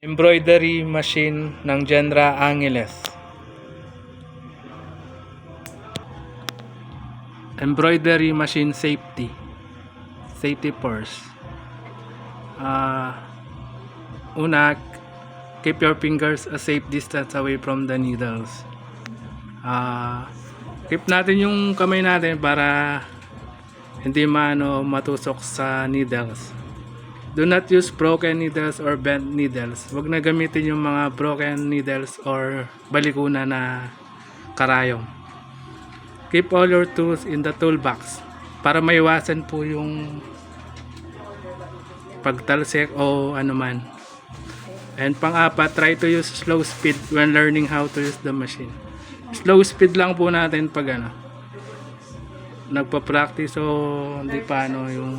Embroidery machine ng Genra Angeles. Embroidery machine safety first. Una, keep your fingers a safe distance away from the needles. Keep natin yung kamay natin para hindi matusok sa needles. Do not use broken needles or bent needles. Huwag na gamitin yung mga broken needles or balikuna na karayom. Keep all your tools in the toolbox para maiwasan po yung pagtalsik o anuman. And pang-apat, try to use slow speed when learning how to use the machine. Slow speed lang po natin pag nagpa-practice o hindi paano yung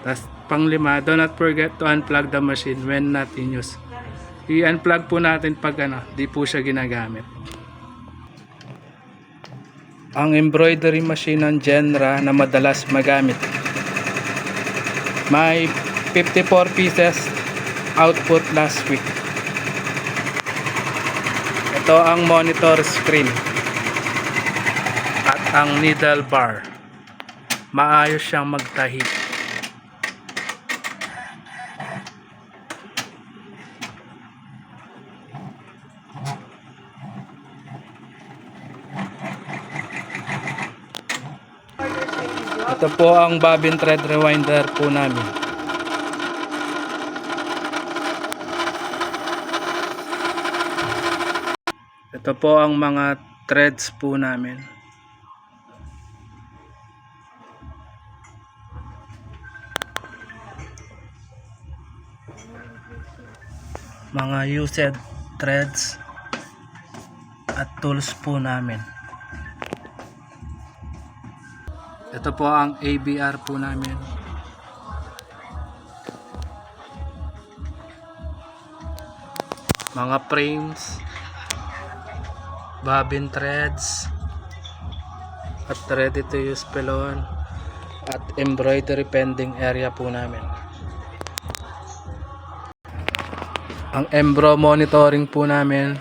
Tas pang-lima, do not forget to unplug the machine when not in use. I-unplug po natin pag di po siya ginagamit. Ang embroidery machine ng Genra na madalas magamit, may 54 pieces output last week. Ito ang monitor screen at ang needle bar. Maayos siyang magtahi. Ito po ang bobbin thread rewinder po namin. Ito po ang mga threads po namin. Mga used threads at tools po namin. Ito po ang ABR po namin. Mga frames, bobbin threads, at ready to use pelon, at embroidery pending area po namin. Ang embro monitoring po namin,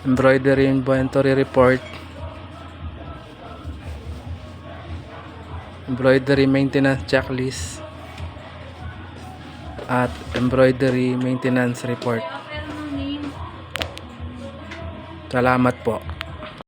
embroidery inventory report, embroidery maintenance checklist, at embroidery maintenance report. Salamat po.